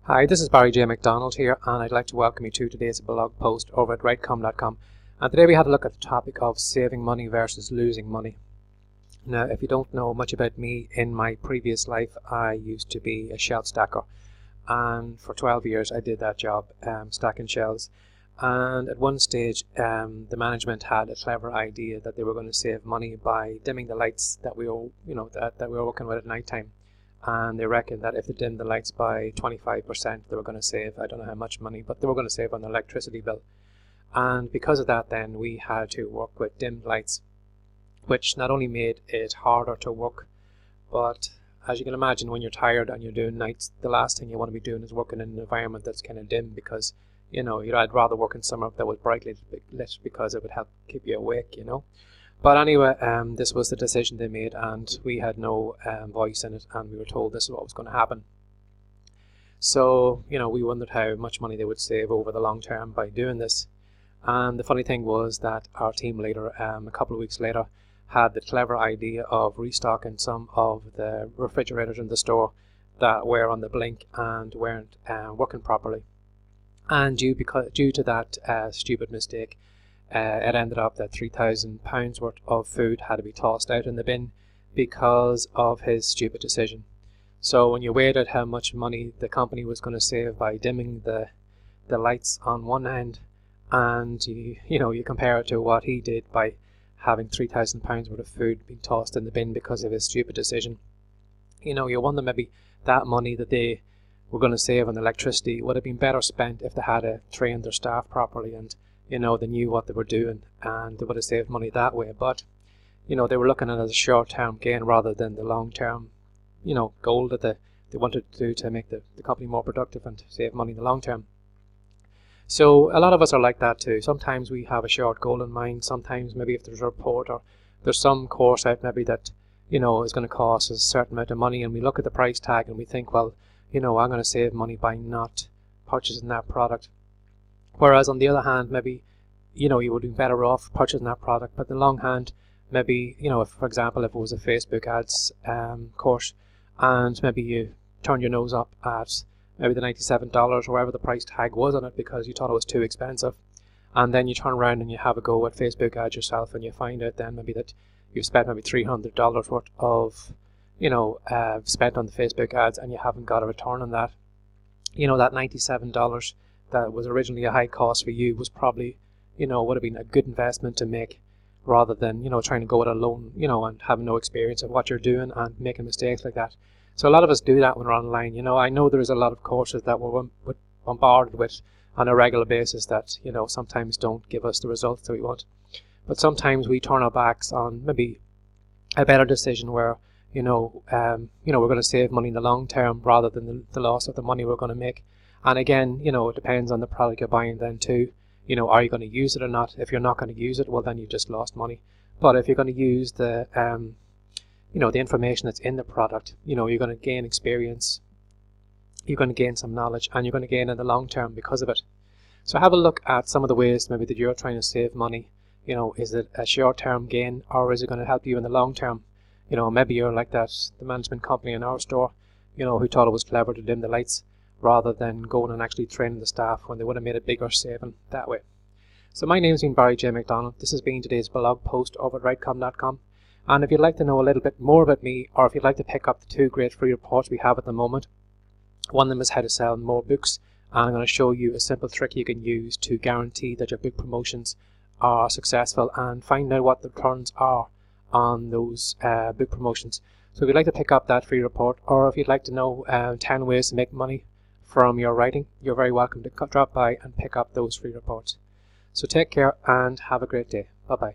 Hi, this is Barry J. McDonald here, and I'd like to welcome you to today's blog post over at rightcom.com. And today we had a look at the topic of saving money versus losing money. Now, if you don't know much about me, in my previous life I used to be a shelf stacker, and for 12 years I did that job, stacking shelves. And at one stage the management had a clever idea that they were going to save money by dimming the lights that we were working with at night time. And they reckoned that if they dimmed the lights by 25%, they were going to save, I don't know how much money, but they were going to save on the electricity bill. And because of that, then we had to work with dimmed lights, which not only made it harder to work, but as you can imagine, when you're tired and you're doing nights, the last thing you want to be doing is working in an environment that's kind of dim, because I'd rather work in somewhere that was brightly lit because it would help keep you awake, But anyway, this was the decision they made, and we had no voice in it, and we were told this is what was going to happen. So, we wondered how much money they would save over the long term by doing this. And the funny thing was that our team leader, a couple of weeks later, had the clever idea of restocking some of the refrigerators in the store that were on the blink and weren't working properly. And due to that stupid mistake, it ended up that £3,000 worth of food had to be tossed out in the bin because of his stupid decision. So when you weighed out how much money the company was going to save by dimming the lights on one end, and you compare it to what he did by having £3,000 worth of food being tossed in the bin because of his stupid decision, you wonder maybe that money that they were going to save on electricity would have been better spent if they had trained their staff properly, and they knew what they were doing, and they would have saved money that way. But they were looking at it as a short-term gain rather than the long-term goal that they wanted to do to make the company more productive and to save money in the long term. So a lot of us are like that too. Sometimes we have a short goal in mind. Sometimes maybe if there's a report or there's some course out maybe that is going to cost us a certain amount of money, and we look at the price tag and we think, well, I'm going to save money by not purchasing that product. Whereas on the other hand, maybe, you would be better off purchasing that product, but in the long hand, maybe, if, for example, if it was a Facebook ads course, and maybe you turned your nose up at maybe the $97 or whatever the price tag was on it because you thought it was too expensive, and then you turn around and you have a go at Facebook ads yourself, and you find out then maybe that you've spent maybe $300 worth of, spent on the Facebook ads, and you haven't got a return on that. That $97 that was originally a high cost for you was probably, would have been a good investment to make, rather than, trying to go it alone, and having no experience of what you're doing and making mistakes like that. So a lot of us do that when we're online. I know there's a lot of courses that we're bombarded with on a regular basis that, sometimes don't give us the results that we want. But sometimes we turn our backs on maybe a better decision where, we're going to save money in the long term rather than the loss of the money we're going to make. And again, it depends on the product you're buying then too. Are you going to use it or not? If you're not going to use it, well, then you just lost money. But if you're going to use the information that's in the product, you're going to gain experience, you're going to gain some knowledge, and you're going to gain in the long term because of it. So have a look at some of the ways maybe that you're trying to save money. Is it a short-term gain, or is it going to help you in the long term? Maybe you're like the management company in our store, who thought it was clever to dim the lights, rather than going and actually training the staff when they would have made a bigger saving that way. So my name's been Barry J. McDonald. This has been today's blog post over at rightcom.com. And if you'd like to know a little bit more about me, or if you'd like to pick up the two great free reports we have at the moment, one of them is how to sell more books, and I'm going to show you a simple trick you can use to guarantee that your book promotions are successful and find out what the returns are on those book promotions. So if you'd like to pick up that free report, or if you'd like to know 10 ways to make money from your writing, you're very welcome to drop by and pick up those free reports. So take care and have a great day. Bye bye.